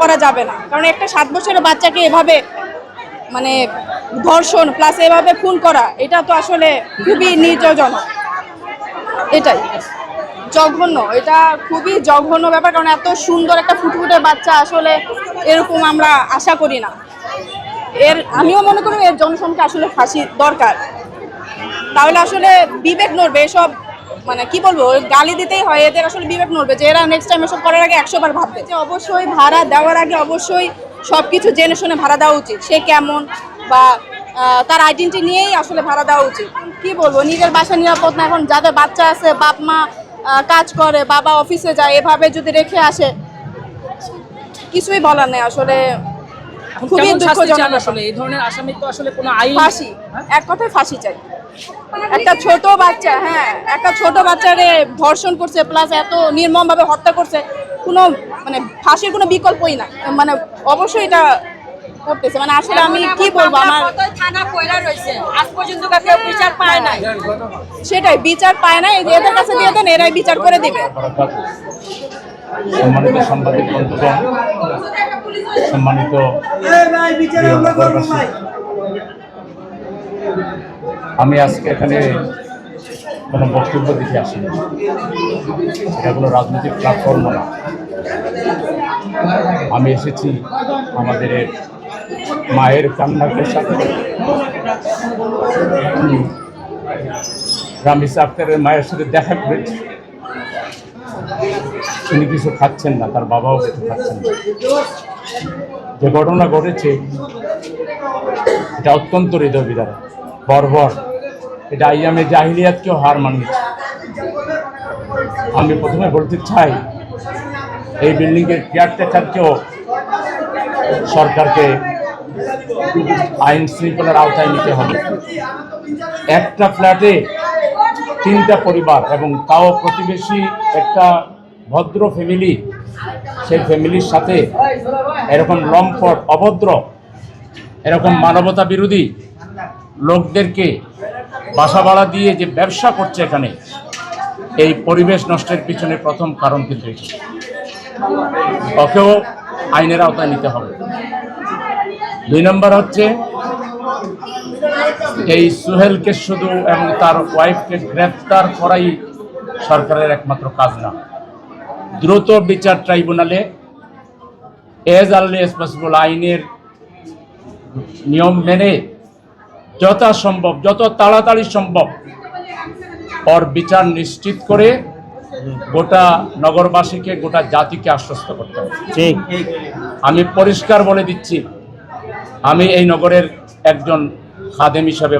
করা যাবে না, কারণ একটা 7 বছরের বাচ্চাকে এভাবে মানে ধর্ষণ প্লাস এভাবে খুন করা, এটা তো আসলে খুবই নির্যাতনজনক। এটাই জঘন্য, এটা খুবই জঘন্য ব্যাপার, কারণ এত সুন্দর একটা ফুটফুটে বাচ্চা আসলে এরকম আমরা আশা করি না। আমিও মনে করি এর জনসংখ্যা আসলে ফাঁসি দরকার, তাহলে আসলে বিবেক নড়বে। এসব মানে কি বলবো, গালি দিতেই হয়, এদের আসলে বিবেক নড়বে যে এরা নেক্সট টাইম এসব করার আগে 100 বার ভাববে। যে অবশ্যই ভাড়া দেওয়ার আগে অবশ্যই সব কিছু জেনে শুনে ভাড়া দেওয়া উচিত, সে কেমন বা তার আইডেন্টিটি নিয়েই আসলে ভাড়া দেওয়া উচিত। কি বলবো, নিজের বাসা নিরাপদ না, এখন যাদের বাচ্চা আছে, বাপ মা কাজ করে, বাবা অফিসে যায়, এভাবে যদি রেখে আসে কিছুই বলার নেই। আসলে খুবই দুঃখজনক। আসলে এই ধরনের আসামি তো আসলে কোনো আইন, ফাঁসি, এক কথায় ফাঁসি চাই। একটা ছোট বাচ্চা, একটা ছোট বাচ্চারে ধর্ষণ করছে প্লাস এত নির্মমভাবে হত্যা করছে, কোনো মানে ফাঁসির কোনো বিকল্পই না, মানে অবশ্যই এটা করতেছে। মানে আসলে আমি কি বলবো, আমার থানা কইরা রইছে, আজ পর্যন্ত কেউ বিচার পায় নাই। সেটাই, বিচার পায় না, এদের কাছে দিয়ে দেন, এরাই বিচার করে দিবে। সম্মানিত সাংবাদিক বন্ধুগণ, সম্মানিত আমি আজকে এখানে কোনো বক্তব্য দিতে আসিনি, এটা কোনো রাজনৈতিক প্ল্যাটফর্ম না। আমি এসেছি আমাদের মায়ের কান্নাকে সাথে রামিস আক্তারের মায়ের সাথে দেখা করেছি। তিনি কিছু খাচ্ছেন না, তার বাবাও কিছু খাচ্ছেন না। যে ঘটনা ঘটেছে এটা অত্যন্ত হৃদয় বিদারক, বর্বর। এটা আইয়ামে জাহিলিয়াতকেও হার মানিয়েছে। আমি প্রথমে বলতে চাই, এই বিল্ডিংয়ের কেয়ারটেকারকেও সরকারকে আইন শৃঙ্খলার আওতায় নিতে হবে। একটা ফ্ল্যাটে 3টা পরিবার, এবং তাও প্রতিবেশী একটা ভদ্র ফ্যামিলি, সেই ফ্যামিলির সাথে এরকম লম্পট, অভদ্র, এরকম মানবতা বিরোধী লোকদেরকে বাসা ভাড়া দিয়ে যে ব্যবসা করছে এখানে, এই পরিবেশ নষ্টের পিছনে প্রথম কারণ কিন্তু এটি। ওকেও আইনের আওতায় নিতে হবে। 2 নম্বর হচ্ছে, এই সোহেলকে শুধু এবং তার ওয়াইফকে গ্রেফতার করাই সরকারের একমাত্র কাজ না। দ্রুত বিচার ট্রাইব্যুনালে এজ আর্লি এজ পসিবল আইনের নিয়ম মেনে যথাসম্ভব, যত তাড়াতাড়ি সম্ভব ওর বিচার নিশ্চিত করে গোটা নগরবাসীকে, গোটা জাতিকে আশ্বস্ত করতে হবে। ঠিক, আমি পরিষ্কার বলে দিচ্ছি, আমি এই নগরের একজন খাদেম হিসাবে